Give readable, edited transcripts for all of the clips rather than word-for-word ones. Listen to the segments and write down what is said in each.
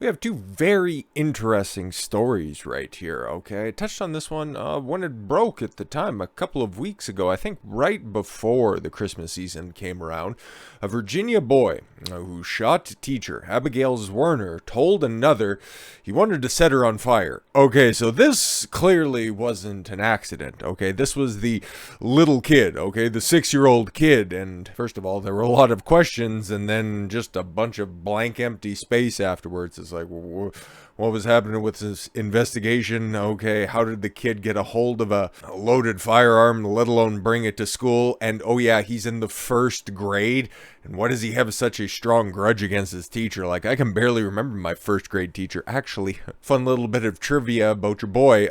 We have two very interesting stories right here, okay? I touched on this one when it broke at the time, a couple of weeks ago, I think right before the Christmas season came around. A Virginia boy who shot teacher Abigail Zwerner told another he wanted to set her on fire. Okay, so this clearly wasn't an accident, okay? This was the little kid, okay? The 6-year-old kid, and first of all, there were a lot of questions, and then just a bunch of blank empty space afterwards. It's like, what was happening with this investigation? Okay, how did the kid get a hold of a loaded firearm, let alone bring it to school? And oh yeah, he's in the first grade. And why does he have such a strong grudge against his teacher? Like, I can barely remember my first grade teacher. Actually, fun little bit of trivia about your boy.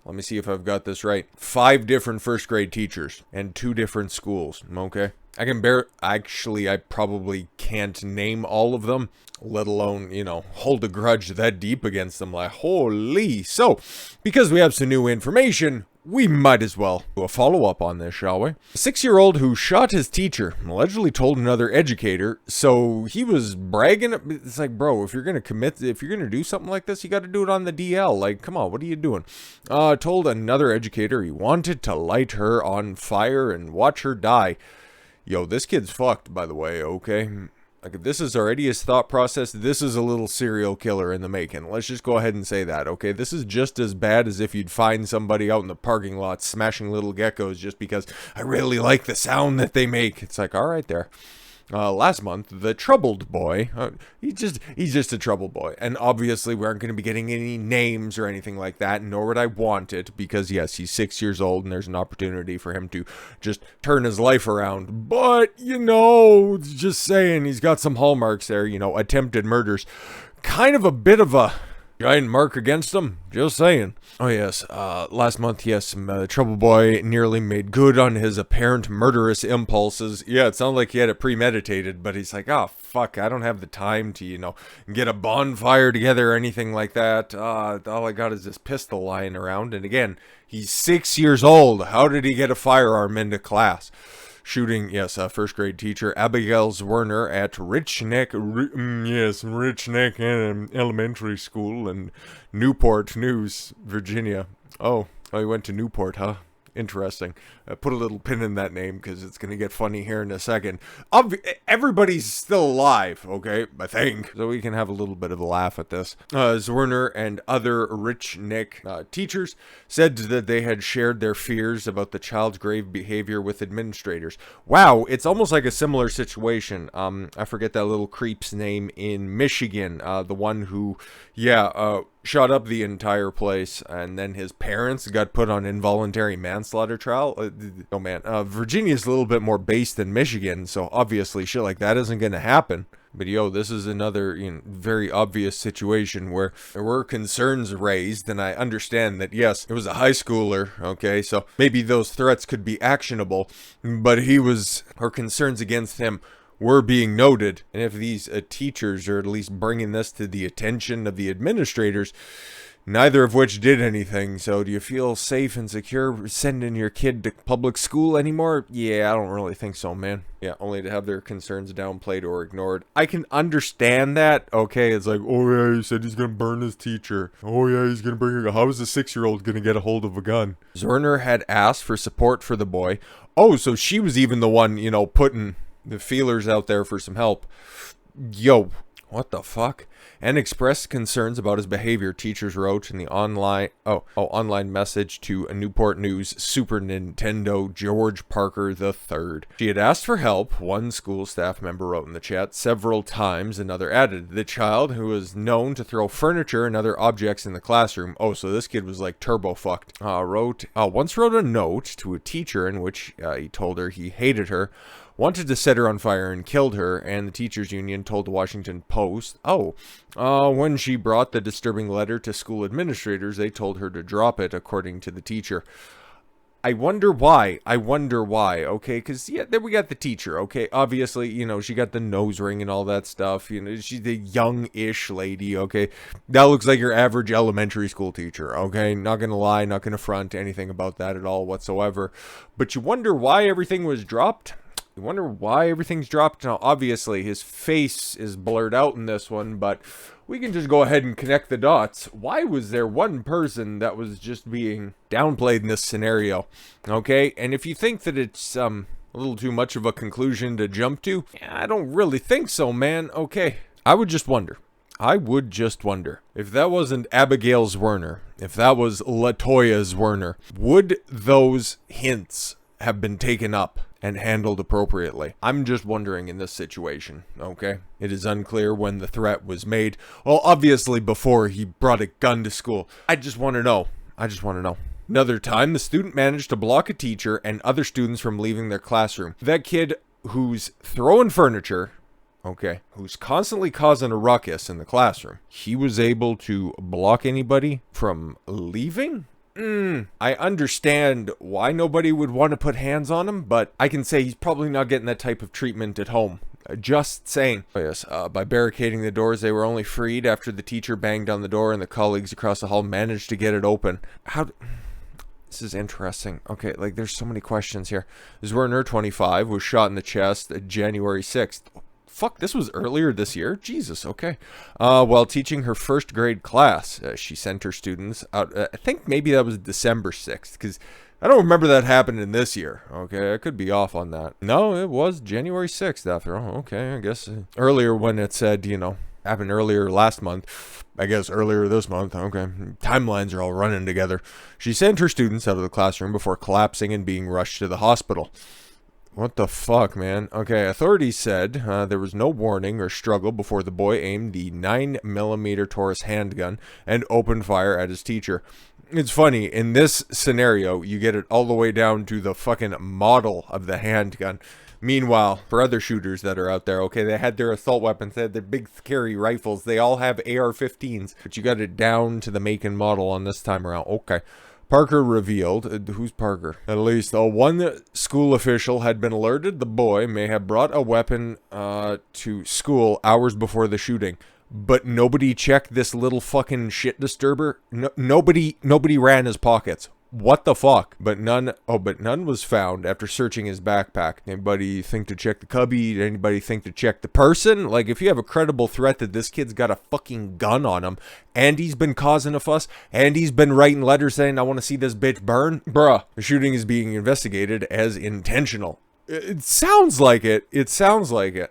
Let me see if I've got this right. 5 different first grade teachers and 2 different schools. Okay. I probably can't name all of them, let alone, hold a grudge that deep against them. Like, holy. So, because we have some new information, we might as well do a follow-up on this, shall we? A 6-year-old who shot his teacher allegedly told another educator, so he was bragging. It's like, bro, if you're going to do something like this, you got to do it on the DL. Like, come on, what are you doing? Told another educator he wanted to light her on fire and watch her die. Yo, this kid's fucked, by the way, okay? Like, if this is already his thought process, this is a little serial killer in the making. Let's just go ahead and say that, okay? This is just as bad as if you'd find somebody out in the parking lot smashing little geckos just because I really like the sound that they make. It's like, all right there. Last month, the troubled boy, he's just a troubled boy. And obviously, we aren't going to be getting any names or anything like that, nor would I want it, because yes, he's 6 years old and there's an opportunity for him to just turn his life around. But, just saying, he's got some hallmarks there, attempted murders. Kind of a bit of a giant mark against him, just saying. Oh yes, last month, yes, trouble boy nearly made good on his apparent murderous impulses. Yeah, it sounded like he had it premeditated, but he's like, oh fuck, I don't have the time to, get a bonfire together or anything like that. All I got is this pistol lying around, and again, he's 6 years old. How did he get a firearm into class? Shooting, yes, a first grade teacher, Abigail Zwerner, at Rich Neck Elementary School in Newport News, Virginia. Oh, he went to Newport, huh? Interesting. Put a little pin in that name because it's going to get funny here in a second. Everybody's still alive, okay? I think. So we can have a little bit of a laugh at this. Zwerner and other Rich Nick teachers said that they had shared their fears about the child's grave behavior with administrators. Wow, it's almost like a similar situation. I forget that little creep's name in Michigan. The one who, shot up the entire place, and then his parents got put on involuntary manslaughter trial. Virginia's a little bit more based than Michigan, so obviously shit like that isn't gonna happen. But this is another very obvious situation where there were concerns raised, and I understand that, yes, it was a high schooler, okay, so maybe those threats could be actionable, but her concerns against him were being noted. And if these teachers are at least bringing this to the attention of the administrators, neither of which did anything. So do you feel safe and secure sending your kid to public school anymore? Yeah, I don't really think so, man. Yeah, only to have their concerns downplayed or ignored. I can understand that. Okay, it's like, oh yeah, he said he's gonna burn his teacher. Oh yeah, he's gonna bring her. How is a 6-year-old gonna get a hold of a gun? Zwerner had asked for support for the boy. Oh, so she was even the one, putting the feelers out there for some help. Yo, what the fuck? And expressed concerns about his behavior, teachers wrote in the online message to a Newport News Super Nintendo George Parker III. She had asked for help, one school staff member wrote in the chat, several times. Another added, the child, who was known to throw furniture and other objects in the classroom, oh, so this kid was like turbo fucked, once wrote a note to a teacher in which he told her he hated her, wanted to set her on fire and killed her, and the teachers union told the Washington Post, when she brought the disturbing letter to school administrators, they told her to drop it, according to the teacher. I wonder why, okay, because, then we got the teacher, okay, obviously, she got the nose ring and all that stuff, she's the young-ish lady, okay, that looks like your average elementary school teacher, okay, not gonna lie, not gonna front anything about that at all whatsoever, but you wonder why everything was dropped? You wonder why everything's dropped. Now, obviously, his face is blurred out in this one, but we can just go ahead and connect the dots. Why was there one person that was just being downplayed in this scenario? Okay, and if you think that it's a little too much of a conclusion to jump to, I don't really think so, man. Okay, I would just wonder if that wasn't Abigail Zwerner, if that was LaToya Zwerner, would those hints have been taken up and handled appropriately? I'm just wondering in this situation, okay? It is unclear when the threat was made. Well, obviously before he brought a gun to school. I just want to know. Another time, the student managed to block a teacher and other students from leaving their classroom. That kid who's throwing furniture, okay, who's constantly causing a ruckus in the classroom, he was able to block anybody from leaving? I understand why nobody would want to put hands on him, but I can say he's probably not getting that type of treatment at home. Just saying. Oh, yes, by barricading the doors, they were only freed after the teacher banged on the door and the colleagues across the hall managed to get it open. This is interesting. Okay, like, there's so many questions here. Zwerner, 25, was shot in the chest January 6th. Fuck, this was earlier this year? Jesus, okay. While teaching her first grade class, she sent her students out, I think maybe that was December 6th, because I don't remember that happening this year. Okay, I could be off on that. No, it was January 6th after all. Okay, I guess earlier when it said, happened earlier last month, I guess earlier this month. Okay, timelines are all running together. She sent her students out of the classroom before collapsing and being rushed to the hospital. What the fuck, man? Okay, authorities said there was no warning or struggle before the boy aimed the 9mm Taurus handgun and opened fire at his teacher. It's funny, in this scenario, you get it all the way down to the fucking model of the handgun. Meanwhile, for other shooters that are out there, okay, they had their assault weapons, they had their big scary rifles, they all have AR-15s, but you got it down to the make and model on this time around. Okay. Parker revealed, who's Parker? At least one school official had been alerted the boy may have brought a weapon to school hours before the shooting. But nobody checked this little fucking shit disturber. Nobody ran his pockets. What the fuck? But none was found after searching his backpack. Anybody think to check the cubby? Did anybody think to check the person? Like, if you have a credible threat that this kid's got a fucking gun on him, and he's been causing a fuss, and he's been writing letters saying, I want to see this bitch burn, bruh, the shooting is being investigated as intentional. It sounds like it.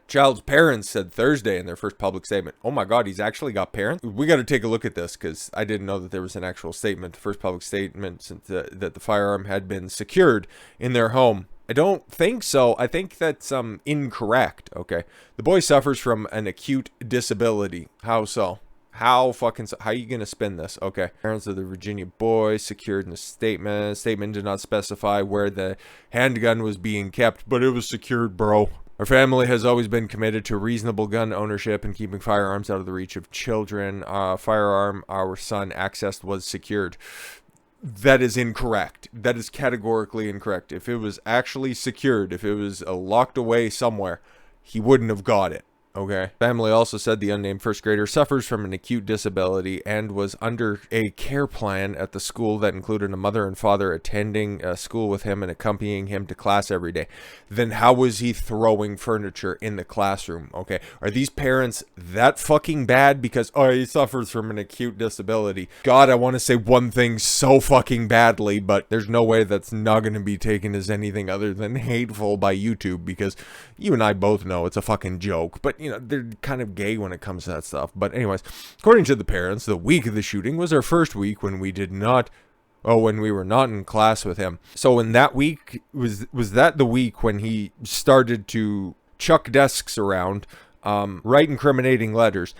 Child's parents said Thursday in their first public statement. Oh my God, he's actually got parents? We got to take a look at this because I didn't know that there was an actual statement. The first public statement since that the firearm had been secured in their home. I don't think so. I think that's incorrect. Okay. The boy suffers from an acute disability. How so? How are you gonna spin this? Okay. Parents of the Virginia boy secured in the statement. Statement did not specify where the handgun was being kept, but it was secured, bro. Our family has always been committed to reasonable gun ownership and keeping firearms out of the reach of children. Firearm our son accessed was secured. That is incorrect. That is categorically incorrect. If it was actually secured, if it was locked away somewhere, he wouldn't have got it. Okay. Family also said the unnamed first grader suffers from an acute disability and was under a care plan at the school that included a mother and father attending school with him and accompanying him to class every day. Then how was he throwing furniture in the classroom? Okay. Are these parents that fucking bad because, oh, he suffers from an acute disability? God, I want to say one thing so fucking badly, but there's no way that's not going to be taken as anything other than hateful by YouTube because you and I both know it's a fucking joke. But they're kind of gay when it comes to that stuff. But anyways, according to the parents, the week of the shooting was our first week when we were not in class with him. So in that week, was that the week when he started to chuck desks around, write incriminating letters,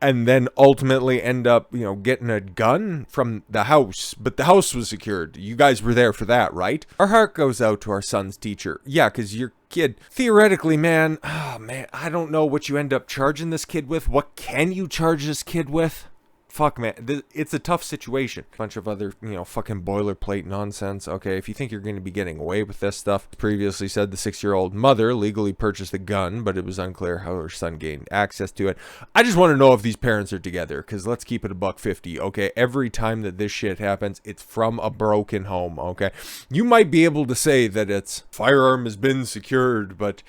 and then ultimately end up, getting a gun from the house, but the house was secured. You guys were there for that, right? Our heart goes out to our son's teacher. Yeah, because your kid, theoretically, man, I don't know what you end up charging this kid with. What can you charge this kid with? fuck, man, it's a tough situation. Bunch of other, fucking boilerplate nonsense. Okay, if you think you're going to be getting away with this stuff, previously said the 6-year-old mother legally purchased the gun, but it was unclear how her son gained access to it. I just want to know if these parents are together, because let's keep it $1.50, okay? Every time that this shit happens, it's from a broken home, okay? You might be able to say that it's firearm has been secured, but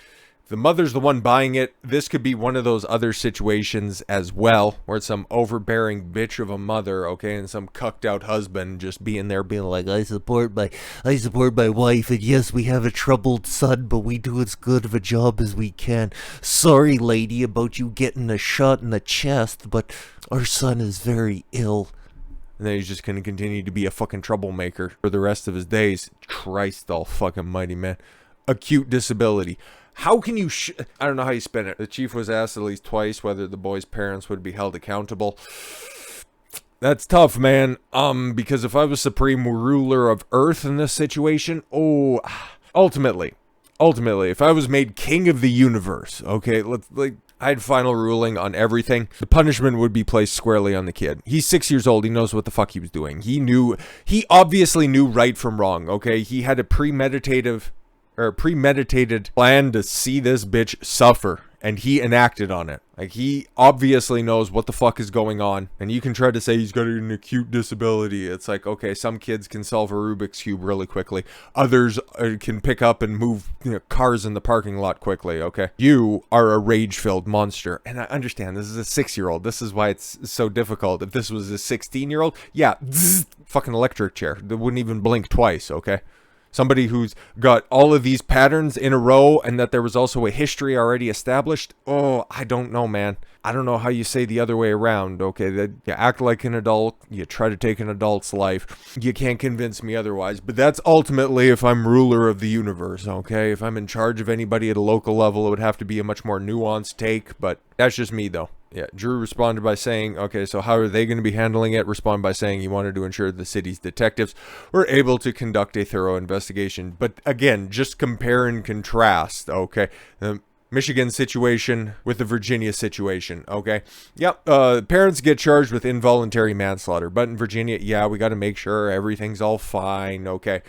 the mother's the one buying it. This could be one of those other situations as well, where it's some overbearing bitch of a mother, okay, and some cucked out husband just being there being like, I support my wife, and yes, we have a troubled son, but we do as good of a job as we can. Sorry, lady, about you getting a shot in the chest, but our son is very ill. And then he's just going to continue to be a fucking troublemaker for the rest of his days. Christ all fucking mighty, man. Acute disability. How can you I don't know how you spin it. The chief was asked at least twice whether the boy's parents would be held accountable. That's tough, man. Because if I was supreme ruler of Earth in this situation, ultimately, if I was made king of the universe, okay, I had final ruling on everything. The punishment would be placed squarely on the kid. He's 6 years old. He knows what the fuck he was doing. He obviously knew right from wrong, okay? He had a premeditated plan to see this bitch suffer, and he enacted on it. Like, he obviously knows what the fuck is going on, and you can try to say he's got an acute disability. It's like, okay, some kids can solve a Rubik's Cube really quickly. Others can pick up and move cars in the parking lot quickly, okay? You are a rage-filled monster, and I understand this is a 6-year-old. This is why it's so difficult. If this was a 16-year-old, yeah, fucking electric chair. They wouldn't even blink twice, okay? Somebody who's got all of these patterns in a row and that there was also a history already established. Oh, I don't know, man. I don't know how you say the other way around, okay? That you act like an adult, you try to take an adult's life. You can't convince me otherwise. But that's ultimately if I'm ruler of the universe, okay? If I'm in charge of anybody at a local level, it would have to be a much more nuanced take. But that's just me, though. Yeah, Drew responded by saying, okay, so how are they going to be handling it? Respond by saying he wanted to ensure the city's detectives were able to conduct a thorough investigation. But again, just compare and contrast, okay? The Michigan situation with the Virginia situation, okay? Yep, parents get charged with involuntary manslaughter. But in Virginia, yeah, we got to make sure everything's all fine, okay?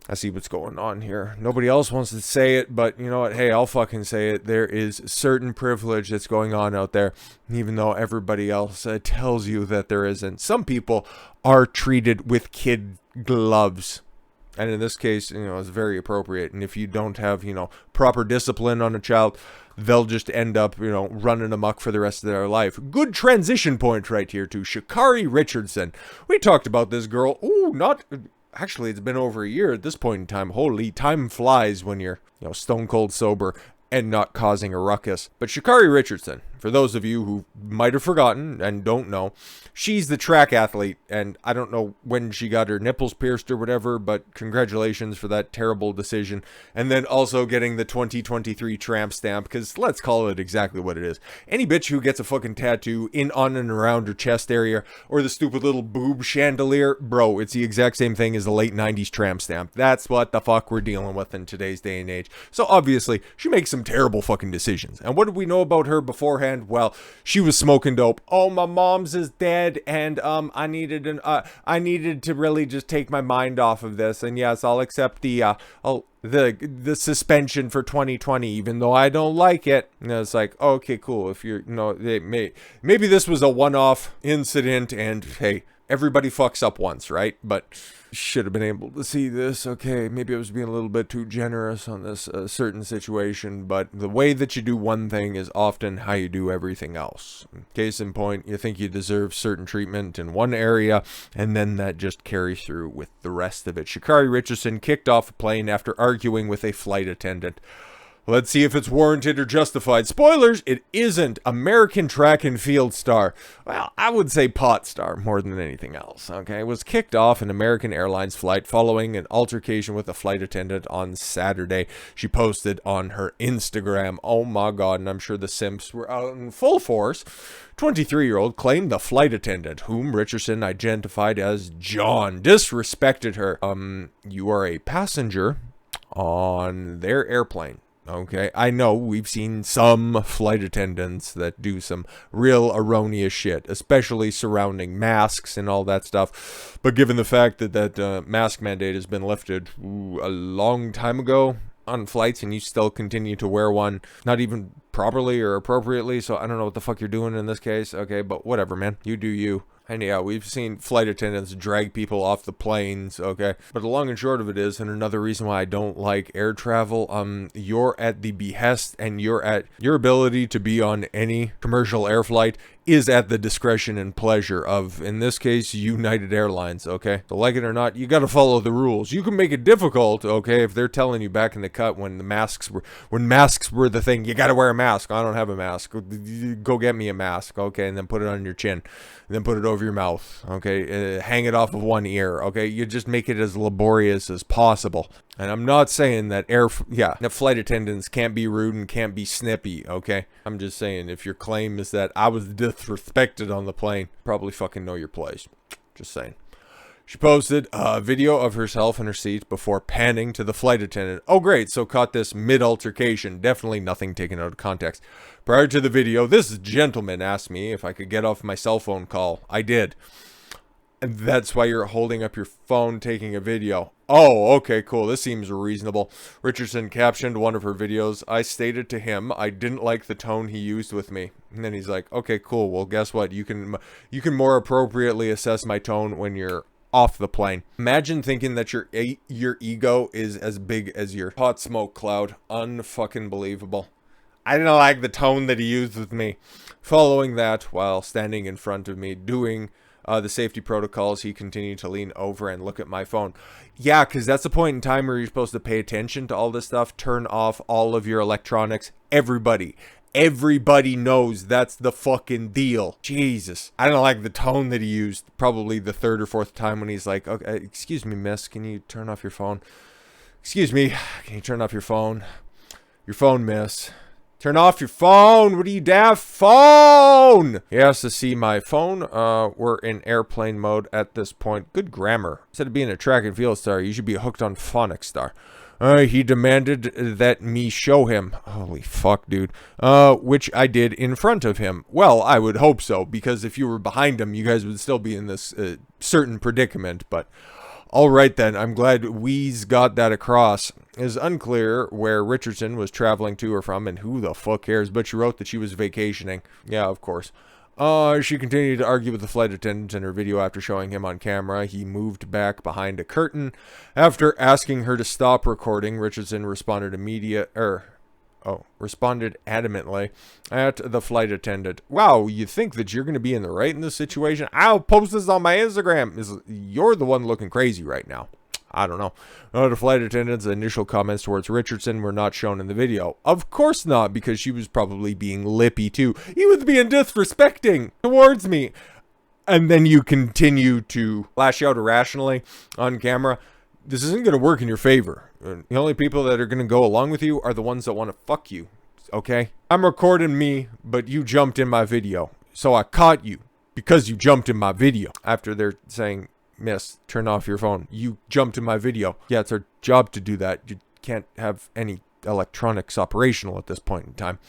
I see what's going on here. Nobody else wants to say it, but you know what? Hey, I'll fucking say it. There is certain privilege that's going on out there, even though everybody else tells you that there isn't. Some people are treated with kid gloves. And in this case, it's very appropriate. And if you don't have, proper discipline on a child, they'll just end up, running amok for the rest of their life. Good transition point right here to Sha'Carri Richardson. We talked about this girl. Actually, it's been over a year at this point in time. Holy, time flies when you're, stone cold sober and not causing a ruckus. But Sha'Carri Richardson, for those of you who might have forgotten and don't know, she's the track athlete, and I don't know when she got her nipples pierced or whatever, but congratulations for that terrible decision. And then also getting the 2023 tramp stamp, because let's call it exactly what it is. Any bitch who gets a fucking tattoo on and around her chest area, or the stupid little boob chandelier, bro, it's the exact same thing as the late 90s tramp stamp. That's what the fuck we're dealing with in today's day and age. So obviously, she makes some terrible fucking decisions. And what did we know about her beforehand? Well, she was smoking dope. Oh, my mom's is dead, and I needed to really just take my mind off of this. And yes, I'll accept the suspension for 2020, even though I don't like it. And it's like, okay, cool. If you're, maybe this was a one-off incident, and hey, everybody fucks up once, right? But should have been able to see this. Okay, maybe I was being a little bit too generous on this certain situation, but the way that you do one thing is often how you do everything else. Case in point, you think you deserve certain treatment in one area, and then that just carries through with the rest of it. Sha'Carri Richardson kicked off a plane after arguing with a flight attendant. Let's see if it's warranted or justified. Spoilers, it isn't. American track and field star. Well, I would say pot star more than anything else, okay? Was kicked off an American Airlines flight following an altercation with a flight attendant on Saturday. She posted on her Instagram. Oh my God, and I'm sure the simps were out in full force. 23-year-old claimed the flight attendant, whom Richardson identified as John, disrespected her. You are a passenger on their airplane. Okay, I know we've seen some flight attendants that do some real erroneous shit, especially surrounding masks and all that stuff. But given the fact that that mask mandate has been lifted a long time ago on flights, and you still continue to wear one, not even properly or appropriately, so I don't know what the fuck you're doing in this case. Okay, but whatever, man. You do you. And yeah, we've seen flight attendants drag people off the planes, okay? But the long and short of it is, and another reason why I don't like air travel, you're at the behest and your ability to be on any commercial air flight is at the discretion and pleasure of, in this case, United Airlines, okay? So like it or not, you gotta follow the rules. You can make it difficult, okay, if they're telling you back in the cut when masks were the thing, you gotta wear a mask. I don't have a mask. Go get me a mask, okay, and then put it on your chin. And then put it over your mouth, okay? Hang it off of one ear, okay? You just make it as laborious as possible. And I'm not saying that that flight attendants can't be rude and can't be snippy, okay? I'm just saying, if your claim is that I was disrespected on the plane, probably fucking know your place. Just saying. She posted a video of herself in her seat before panning to the flight attendant. Oh, great. So caught this mid-altercation. Definitely nothing taken out of context. Prior to the video, this gentleman asked me if I could get off my cell phone call. I did. And that's why you're holding up your phone taking a video. Oh, okay, cool. This seems reasonable. Richardson captioned one of her videos. I stated to him I didn't like the tone he used with me. And then he's like, okay, cool. Well, guess what? You can more appropriately assess my tone when you're off the plane. Imagine thinking that your ego is as big as your hot smoke cloud. Unfucking believable. I didn't like the tone that he used with me. Following that, while standing in front of me doing the safety protocols, he continued to lean over and look at my phone. Yeah, because that's the point in time where you're supposed to pay attention to all this stuff. Turn off all of your electronics. Everybody knows that's the fucking deal. Jesus. I don't like the tone that he used. Probably the third or fourth time when he's like, okay, excuse me, miss, can you turn off your phone? Excuse me, can you turn off your phone? Your phone, miss. Turn off your phone. What are you, daft? Phone! He asked to see my phone. We're in airplane mode at this point. Good grammar. Instead of being a track and field star, you should be hooked on phonics star. He demanded that me show him. Holy fuck, dude. Which I did in front of him. Well, I would hope so, because if you were behind him, you guys would still be in this certain predicament. But all right then, I'm glad we's got that across. It's unclear where Richardson was traveling to or from, and who the fuck cares, but she wrote that she was vacationing. Yeah, of course. She continued to argue with the flight attendant in her video after showing him on camera. He moved back behind a curtain. After asking her to stop recording, Richardson responded adamantly at the flight attendant. Wow, you think that you're going to be in the right in this situation? I'll post this on my Instagram. You're the one looking crazy right now. I don't know. The flight attendant's initial comments towards Richardson were not shown in the video. Of course not, because she was probably being lippy too. He was being disrespecting towards me. And then you continue to lash out irrationally on camera. This isn't going to work in your favor. The only people that are going to go along with you are the ones that want to fuck you. Okay? I'm recording me, but you jumped in my video. So I caught you because you jumped in my video. After they're saying, miss, turn off your phone. You jumped in my video. Yeah, it's our job to do that. You can't have any electronics operational at this point in time.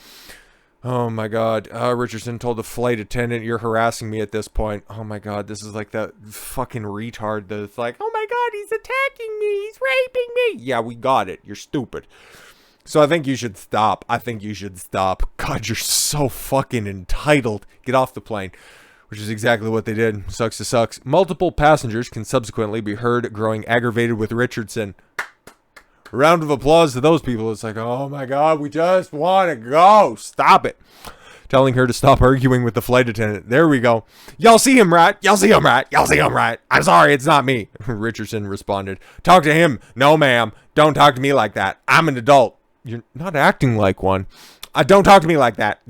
Oh my god. Richardson told the flight attendant, you're harassing me at this point. Oh my god, this is like that fucking retard that's like, oh my god, he's attacking me, he's raping me. Yeah, we got it. You're stupid. So I think you should stop. God, you're so fucking entitled. Get off the plane. Which is exactly what they did. Sucks to sucks. Multiple passengers can subsequently be heard growing aggravated with Richardson. Round of applause to those people. It's like, oh my god, we just want to go. Stop it. Telling her to stop arguing with the flight attendant. There we go. Y'all see him, right? Y'all see him, right? I'm sorry, it's not me. Richardson responded. Talk to him. No, ma'am. Don't talk to me like that. I'm an adult. You're not acting like one. Don't talk to me like that.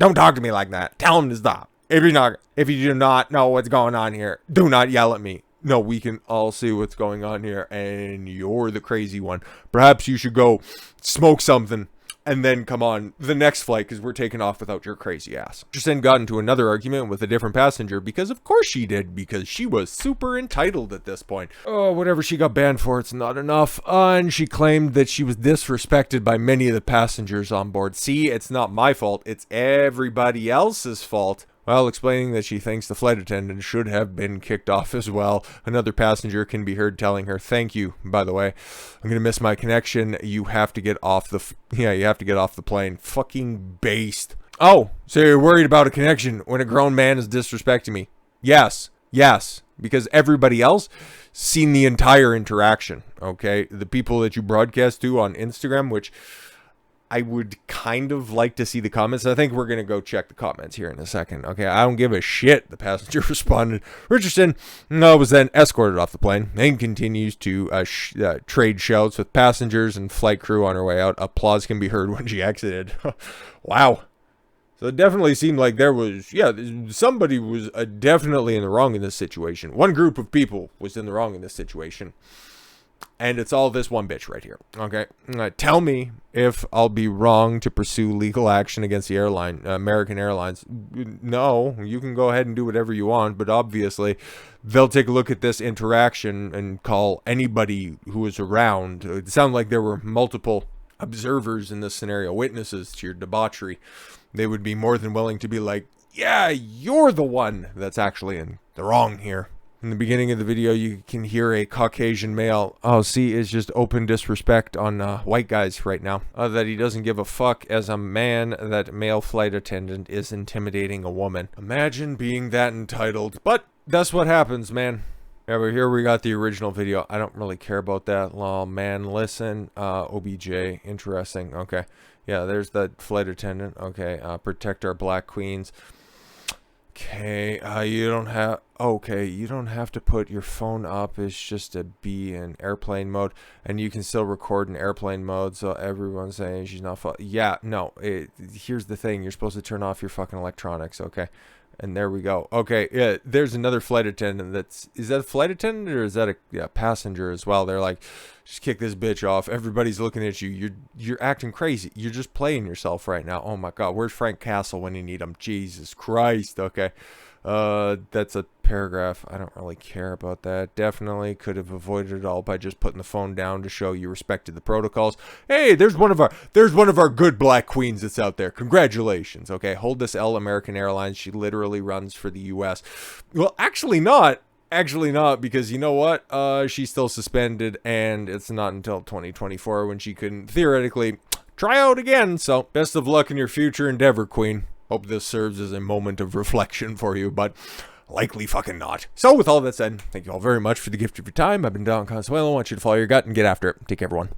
Tell him to stop. If you do not know what's going on here, do not yell at me. No, we can all see what's going on here, and you're the crazy one. Perhaps you should go smoke something and then come on the next flight because we're taking off without your crazy ass. Richardson got into another argument with a different passenger because of course she did, because she was super entitled at this point. Oh, whatever she got banned for, it's not enough. And she claimed that she was disrespected by many of the passengers on board. See, it's not my fault, it's everybody else's fault. While explaining that she thinks the flight attendant should have been kicked off as well, another passenger can be heard telling her, "Thank you, by the way. I'm gonna miss my connection. You have to get off the plane." Fucking based. Oh, so you're worried about a connection when a grown man is disrespecting me? Yes, because everybody else seen the entire interaction, okay? The people that you broadcast to on Instagram, which I would kind of like to see the comments. I think we're going to go check the comments here in a second. Okay, I don't give a shit, the passenger responded. Richardson was then escorted off the plane and continues to trade shouts with passengers and flight crew on her way out. Applause can be heard when she exited. Wow. So it definitely seemed like there was, somebody was definitely in the wrong in this situation. One group of people was in the wrong in this situation. And it's all this one bitch right here, okay? Tell me if I'll be wrong to pursue legal action against the airline, American Airlines. No, you can go ahead and do whatever you want, but obviously they'll take a look at this interaction and call anybody who was around. It sounded like there were multiple observers in this scenario, witnesses to your debauchery. They would be more than willing to be like, yeah, you're the one that's actually in the wrong here. In the beginning of the video, you can hear a Caucasian male, is just open disrespect on white guys right now. That he doesn't give a fuck as a man that male flight attendant is intimidating a woman. Imagine being that entitled. But that's what happens, man. Yeah, but here we got the original video. I don't really care about that. Lol, man, listen. OBJ, interesting. Okay. Yeah, there's that flight attendant. Okay, protect our black queens. Okay, you don't have to put your phone up. It's just to be in airplane mode, and you can still record in airplane mode, so everyone's saying she's not here's the thing, you're supposed to turn off your fucking electronics, okay? And there we go. Okay, yeah, there's another flight attendant is that a flight attendant or is that a passenger as well? They're like, just kick this bitch off. Everybody's looking at you. You're acting crazy. You're just playing yourself right now. Oh my God, where's Frank Castle when you need him? Jesus Christ. Okay. That's a paragraph. I don't really care about that. Definitely could have avoided it all by just putting the phone down to show you respected the protocols. Hey, there's one of our good black queens that's out there. Congratulations. Okay, hold this L, American Airlines. She literally runs for the U.S. Well, actually not, because you know what? She's still suspended, and it's not until 2024 when she can theoretically try out again. So best of luck in your future endeavor, queen. Hope this serves as a moment of reflection for you, but likely fucking not. So with all that said, thank you all very much for the gift of your time. I've been Don Consuelo. I want you to follow your gut and get after it. Take care, everyone.